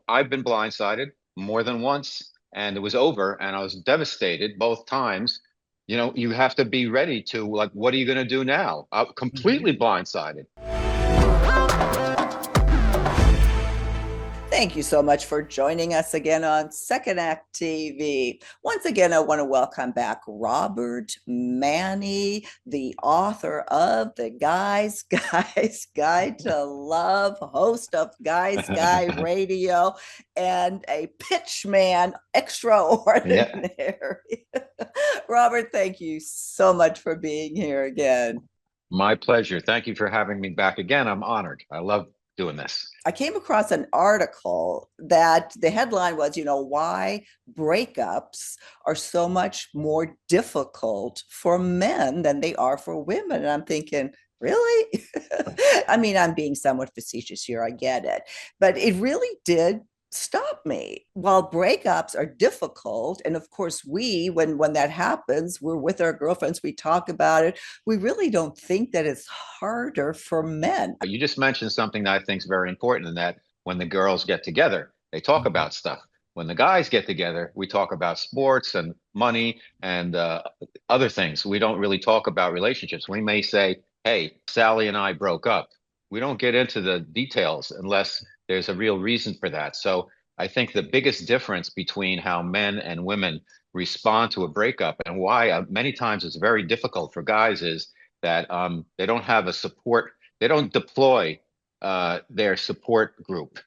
I've been blindsided more than once, and it was over, and I was devastated both times. You have to be ready to, like, what are you going to do now? I'm completely blindsided. Thank you so much for joining us again on Second Act TV. Once again, I want to welcome back Robert Manni, the author of The Guy's Guide to Love, host of Guy's Guy Radio, and a pitchman Yeah, extraordinary. Robert, thank you so much for being here again. my pleasure. Thank you for having me back again. I'm honored. I love doing this. I came across an article that the headline was, why breakups are so much more difficult for men than they are for women. And I'm thinking, really? I mean, I'm being somewhat facetious here, I get it. But it really did stop me. While breakups are difficult, and of course when that happens, we're with our girlfriends, we talk about it, we really don't think that it's harder for men. You just mentioned something that I think is very important, in that when the girls get together, they talk about stuff. When the guys get together, we talk about sports and money and other things. We don't really talk about relationships. We may say, hey, Sally and I broke up. We don't get into the details unless there's a real reason for that. So I think the biggest difference between how men and women respond to a breakup, and why many times it's very difficult for guys, is that they don't have a support. They don't deploy their support group.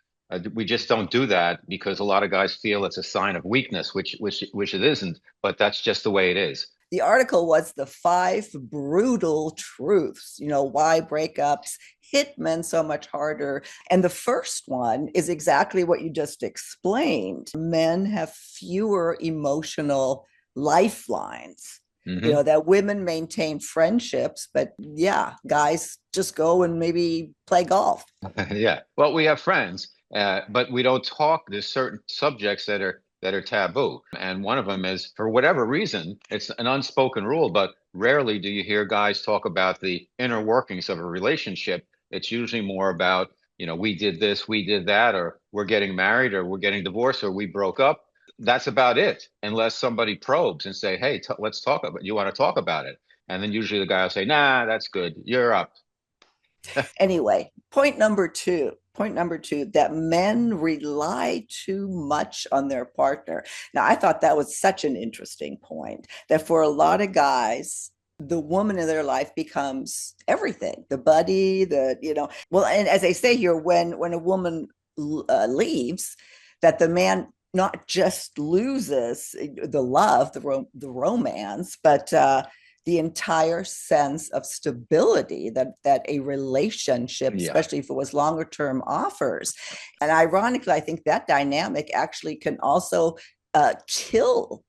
We just don't do that because a lot of guys feel it's a sign of weakness, which it isn't. But that's just the way it is. The article was the five brutal truths, why breakups hit men so much harder. And the first one is exactly what you just explained. Men have fewer emotional lifelines. Hmm. That women maintain friendships, but yeah, guys just go and maybe play golf. Yeah. Well, we have friends, but we don't talk. There's certain subjects that are taboo, and one of them is, for whatever reason, it's an unspoken rule, but rarely do you hear guys talk about the inner workings of a relationship. It's usually more about, we did this, we did that, or we're getting married, or we're getting divorced, or we broke up. That's about it, unless somebody probes and say, hey, let's talk about, you want to talk about it? And then usually the guy will say, nah, that's good, you're up. Anyway, point number two, that men rely too much on their partner. Now, I thought that was such an interesting point, that for a lot of guys, the woman in their life becomes everything, the buddy, well, and as they say here, when a woman leaves, that the man not just loses the love, the romance, but the entire sense of stability that a relationship, Yeah. especially if it was longer term, offers. And ironically, I think that dynamic actually can also kill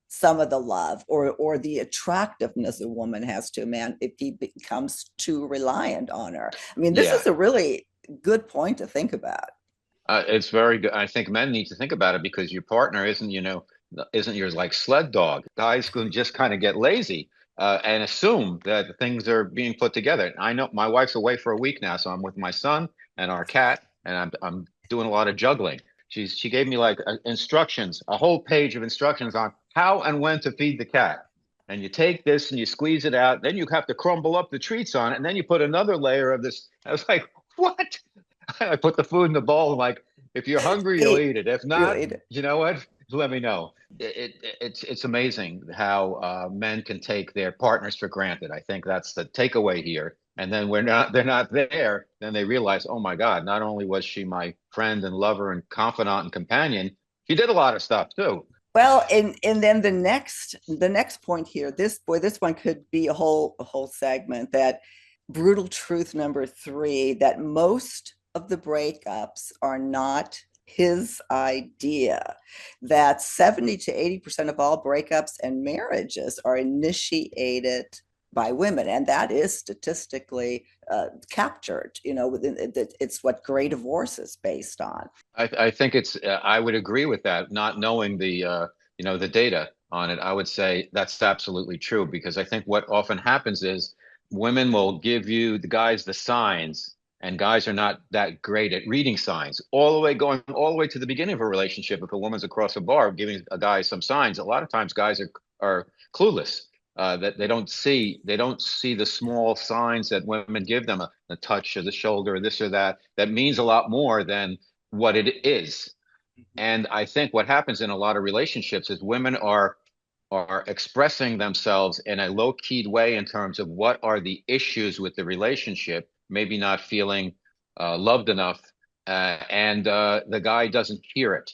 some of the love or the attractiveness a woman has to a man if he becomes too reliant on her. I mean, this Yeah. is a really good point to think about. It's very good. I think men need to think about it, because your partner isn't your, like, sled dog. Guys can just kind of get lazy and assume that things are being put together. I know my wife's away for a week now, so I'm with my son and our cat, and I'm doing a lot of juggling. She gave me, like, instructions, a whole page of instructions on how and when to feed the cat. And you take this and you squeeze it out, then you have to crumble up the treats on it, and then you put another layer of this. I was like, what? I put the food in the bowl, and, like, if you're hungry, you'll Eat, eat it. If you not, eat. you know what? Let me know. It's amazing how men can take their partners for granted. I think that's the takeaway here. And then when they're not there, then they realize, oh my God, not only was she my friend and lover and confidant and companion, she did a lot of stuff too. Well, and then the next point here, this one could be a whole segment. That brutal truth number three, that most of the breakups are not his idea. That 70 to 80% of all breakups and marriages are initiated by women, and that is statistically captured. It's what Gray Divorce is based on. I think I would agree with that. Not knowing the data on it, I would say that's absolutely true, because I think what often happens is women will give you, the guys, the signs, and guys are not that great at reading signs. All the way going all the way to the beginning of a relationship. If a woman's across a bar giving a guy some signs, a lot of times guys are clueless. That they don't see the small signs that women give them, a touch of the shoulder, this or that. That means a lot more than what it is. And I think what happens in a lot of relationships is women are expressing themselves in a low-keyed way in terms of what are the issues with the relationship, maybe not feeling loved enough, and the guy doesn't hear it.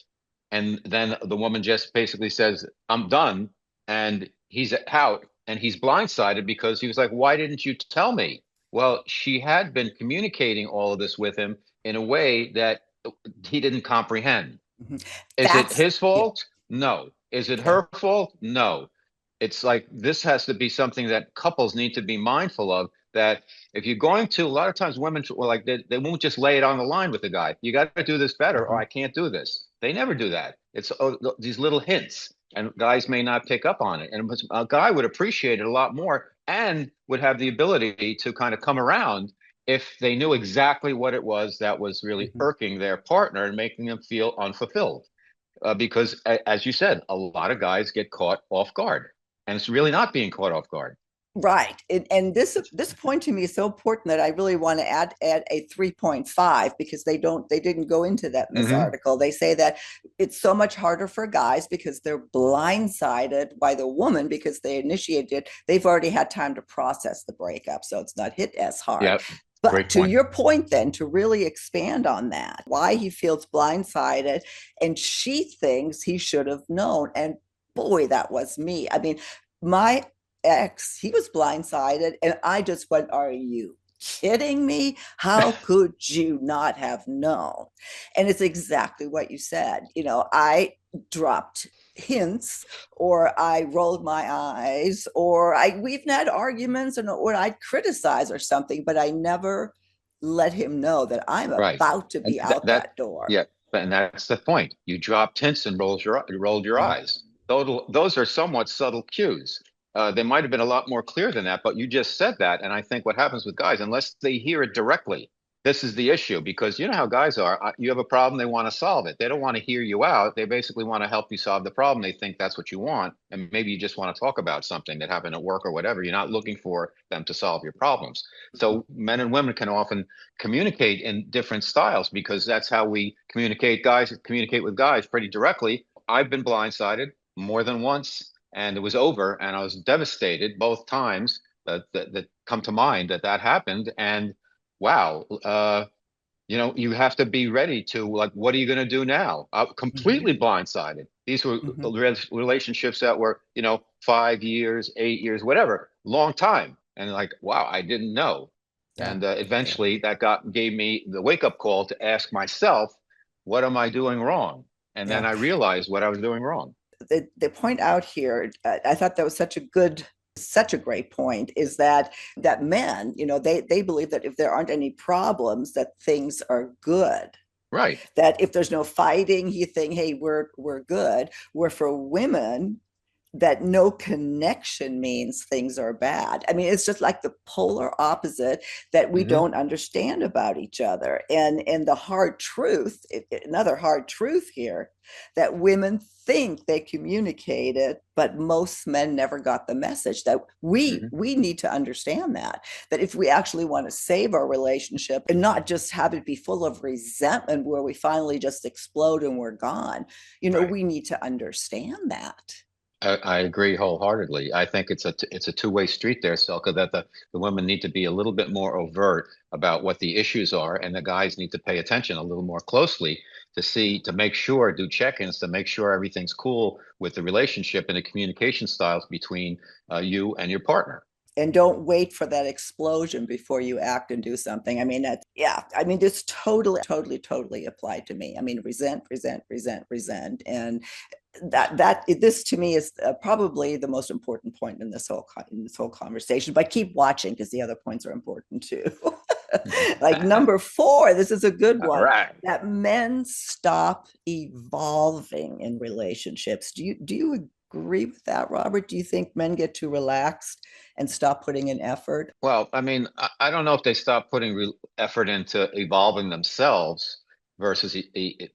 And then the woman just basically says, I'm done. And he's out and he's blindsided because he was like, why didn't you tell me? Well, she had been communicating all of this with him in a way that he didn't comprehend. Mhm. Is it That's, his yeah, fault? No. Is it okay. her fault? No. It's like this has to be something that couples need to be mindful of. That if you're going to, a lot of times women, well, like they won't just lay it on the line with the guy. You got to do this better, or Mhm. I can't do this. They never do that. It's these little hints, and guys may not pick up on it. And a guy would appreciate it a lot more and would have the ability to kind of come around if they knew exactly what it was that was really Mhm. irking their partner and making them feel unfulfilled. Because, as you said, a lot of guys get caught off guard, and it's really not being caught off guard. Right. And this point to me is so important that I really want to add a 3.5 because they didn't go into that in this Hmm. article. They say that it's so much harder for guys because they're blindsided by the woman because they initiated it. They've already had time to process the breakup, so it's not hit as hard. Yeah, But great to point. your point, then, to really expand on that, why he feels blindsided and she thinks he should have known. And boy, that was me. I mean, my ex, he was blindsided, and I just went, are you kidding me? How could you not have known? And it's exactly what you said. I dropped hints or I rolled my eyes or we've had arguments and or I'd criticize or something, but I never let him know that I'm Right. about to And be out that door. yeah, and that's the point. You dropped hints and rolled your Mhm. eyes. Those are somewhat subtle cues. They might have been a lot more clear than that, but you just said that. And I think what happens with guys, unless they hear it directly, this is the issue because you know how guys are. You have a problem, they want to solve it. They don't want to hear you out. They basically want to help you solve the problem. They think that's what you want. And maybe you just want to talk about something that happened at work or whatever. You're not looking for them to solve your problems. So men and women can often communicate in different styles because that's how we communicate. Guys communicate with guys pretty directly. I've been blindsided more than once, and it was over, and I was devastated both times that come to mind that happened. And wow, you have to be ready to like, what are you going to do now? Mhm. Completely blindsided. These were Mhm. relationships that were, 5 years, 8 years, whatever, long time. And like, wow, I didn't know. Yeah. And Yeah. eventually that gave me the wake up call to ask myself, what am I doing wrong? And then Yeah. I realized what I was doing wrong. They point out here, I thought that was such a great point, is that men, they believe that if there aren't any problems, that things are good. Right. That if there's no fighting, you think, hey, we're good. Where for women, that no connection means things are bad. I mean, it's just like the polar opposite that we Hmm. don't understand about each other. And the hard truth, another hard truth here, that women think they communicated, but most men never got the message that we Hmm. we need to understand that if we actually want to save our relationship and not just have it be full of resentment where we finally just explode and we're gone, Right. we need to understand that. I agree wholeheartedly. I think it's a two-way street there, Selka, that the women need to be a little bit more overt about what the issues are, and the guys need to pay attention a little more closely to make sure, do check-ins to make sure everything's cool with the relationship and the communication styles between you and your partner. And don't wait for that explosion before you act and do something. I mean, that's, yeah, I mean, this totally applied to me. I mean, resent. And this to me is probably the most important point in this whole conversation, but keep watching because the other points are important too. Like number four, this is a good All one, right. that men stop evolving in relationships. Do you agree with that, Robert? Do you think men get too relaxed and stop putting in effort? Well, I mean, I don't know if they stop putting effort into evolving themselves versus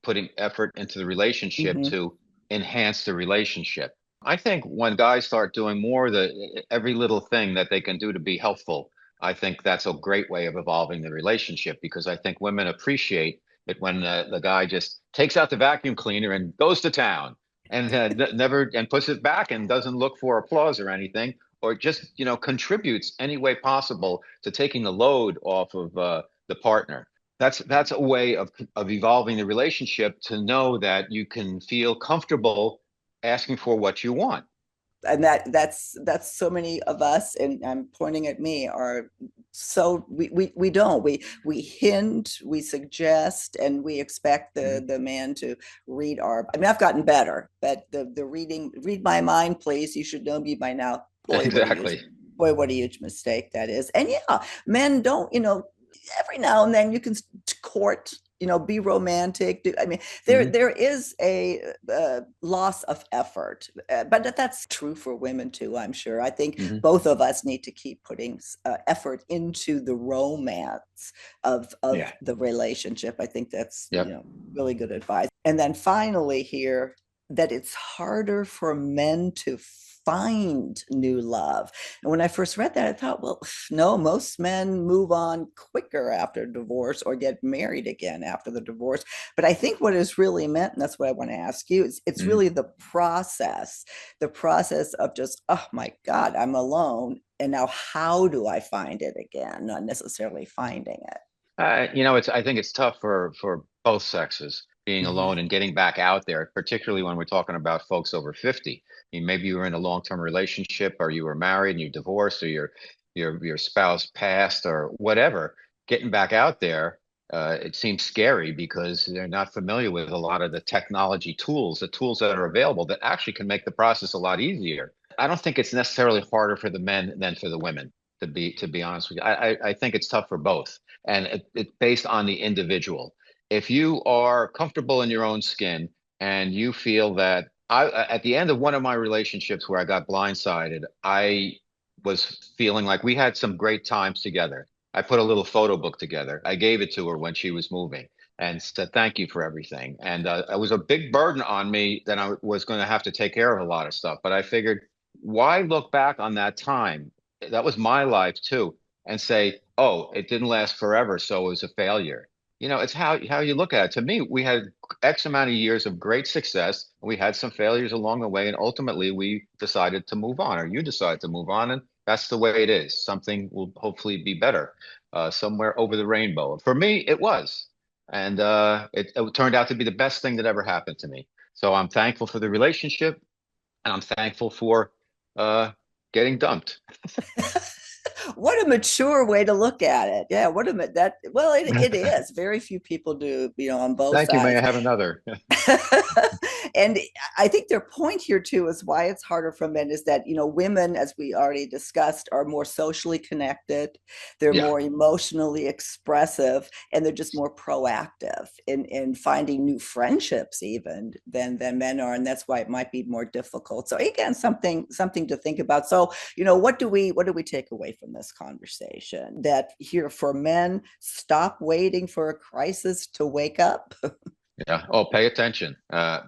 putting effort into the relationship Hmm. to enhance the relationship. I think when guys start doing more the every little thing that they can do to be helpful, I think that's a great way of evolving the relationship because I think women appreciate it when the guy just takes out the vacuum cleaner and goes to town and never and puts it back and doesn't look for applause or anything or just contributes any way possible to taking the load off of the partner. That's a way of evolving the relationship to know that you can feel comfortable asking for what you want. And that's so many of us, and I'm pointing at me, are so we don't we hint, we suggest, and we expect Mhm. the man to read our, I mean, I've gotten better, but the reading, read my mind please, you should know me by now. Exactly. Boy, what a huge mistake that is. And yeah, men don't, every now and then you can court, be romantic. I mean, Hmm. there is a loss of effort, but that's true for women too. I'm sure. I think Hmm. both of us need to keep putting effort into the romance of Yeah. the relationship. I think that's Yep. really good advice. And then finally here, that it's harder for men to find new love. And when I first read that, I thought, well, no, most men move on quicker after divorce or get married again after the divorce. But I think what is really meant, and that's what I want to ask you, is it's Hmm. really the process of just, oh my God, I'm alone. And now how do I find it again? Not necessarily finding it. I think it's tough for both sexes being Mhm. alone and getting back out there, particularly when we're talking about folks over 50. I mean, maybe you were in a long-term relationship or you were married and you divorced or your spouse passed or whatever. Getting back out there, it seems scary because they're not familiar with a lot of the technology tools, the tools that are available that actually can make the process a lot easier. I don't think it's necessarily harder for the men than for the women, to be honest with you. I think it's tough for both and it's based on the individual. If you are comfortable in your own skin and you feel that at the end of one of my relationships where I got blindsided, I was feeling like we had some great times together. I put a little photo book together. I gave it to her when she was moving and said thank you for everything. And it was a big burden on me that I was going to have to take care of a lot of stuff. But I figured, why look back on that time? That was my life too and say, "Oh, it didn't last forever, so it was a failure." It's how you look at it. To me, we had X amount of years of great success. We had some failures along the way, and ultimately we decided to move on, or you decided to move on, and that's the way it is. Something will hopefully be better somewhere over the rainbow. For me, it was, and it turned out to be the best thing that ever happened to me. So I'm thankful for the relationship, and I'm thankful for uh, getting dumped. What a mature way to look at it. Yeah, what a that well, it is. Very few people do, on both Thank you. May I sides. have another? And I think their point here too is why it's harder for men is that, women, as we already discussed, are more socially connected, they're Yeah. more emotionally expressive, and they're just more proactive in finding new friendships even than men are. And that's why it might be more difficult. So again, something to think about. So, what do we take away from this conversation? That here for men, stop waiting for a crisis to wake up. Yeah. Oh, pay attention.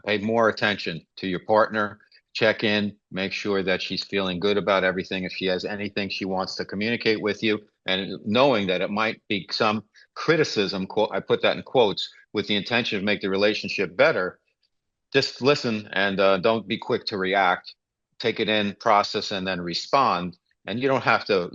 Pay more attention to your partner. Check in, make sure that she's feeling good about everything. If she has anything she wants to communicate with you, and knowing that it might be some criticism, quote, I put that in quotes, with the intention of make the relationship better, just listen and don't be quick to react. Take it in, process, and then respond. And you don't have to,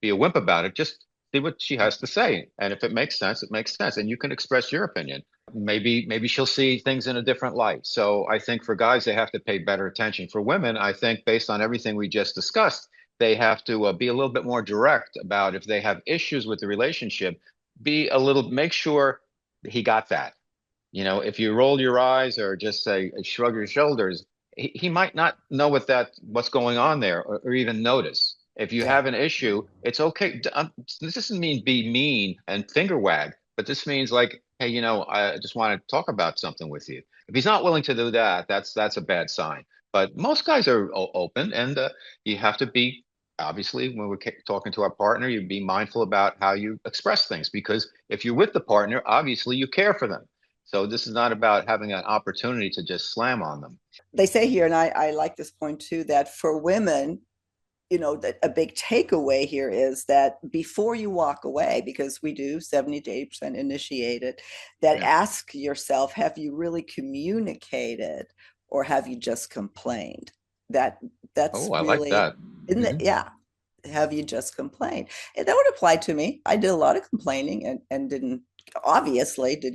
be a wimp about it. Just see what she has to say. And if it makes sense, it makes sense. And you can express your opinion. Maybe she'll see things in a different light. So I think for guys, they have to pay better attention. For women, I think based on everything we just discussed, they have to be a little bit more direct about if they have issues with the relationship, make sure he got that. If you roll your eyes or just say shrug your shoulders, he might not know what's going on there or even notice. If you Yeah. have an issue, it's okay. This doesn't mean be mean and finger wag, but this means like, hey, I just want to talk about something with you. If he's not willing to do that, that's a bad sign. But most guys are open, and you have to be obviously when we're talking to our partner, you be mindful about how you express things because if you're with the partner, obviously you care for them. So this is not about having an opportunity to just slam on them. They say here, and I like this point too, that for women, that a big takeaway here is that before you walk away, because we do 70 to 80% initiated, that Yeah. ask yourself, have you really communicated or have you just complained? That that's Oh, I like really, that. isn't it? Hmm. Yeah. Have you just complained? And that would apply to me. I did a lot of complaining and didn't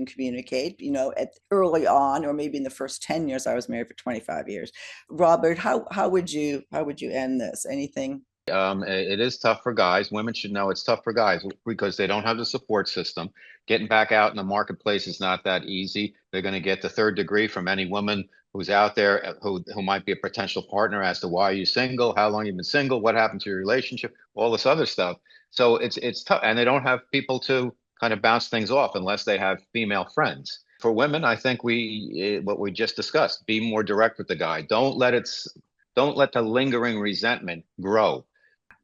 communicate, at early on, or maybe in the first 10 years. I was married for 25 years. Robert, how would you end this? Anything? It is tough for guys. Women should know it's tough for guys because they don't have the support system. Getting back out in the marketplace is not that easy. They're going to get the third degree from any woman who's out there who might be a potential partner as to why are you single, how long you've been single, what happened to your relationship, all this other stuff. So it's tough, and they don't have people to kind of bounce things off unless they have female friends. For women, I think what we just discussed, be more direct with the guy. Don't let the lingering resentment grow.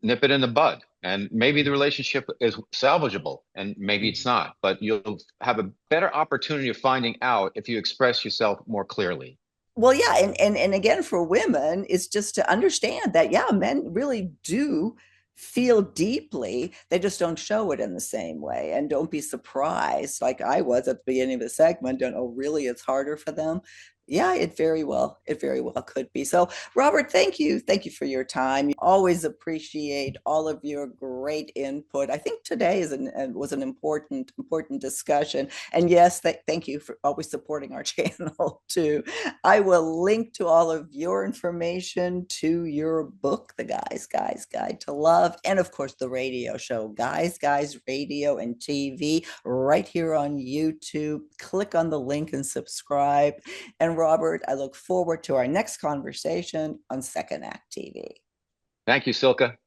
Nip it in the bud. And maybe the relationship is salvageable and maybe it's not, but you'll have a better opportunity of finding out if you express yourself more clearly. Well, yeah, and again, for women, it's just to understand that, yeah, men really do feel deeply. They just don't show it in the same way. And don't be surprised, like I was at the beginning of the segment, don't, oh, really, it's harder for them. Yeah, it very well could be. So, Robert, thank you. Thank you for your time. Always appreciate all of your great input. I think today was an important discussion. And yes, thank you for always supporting our channel too. I will link to all of your information to your book, The Guy's Guide to Love, and of course, the radio show, Guys Radio and TV, right here on YouTube. Click on the link and subscribe. And Robert, I look forward to our next conversation on Second Act TV. Thank you, Silka.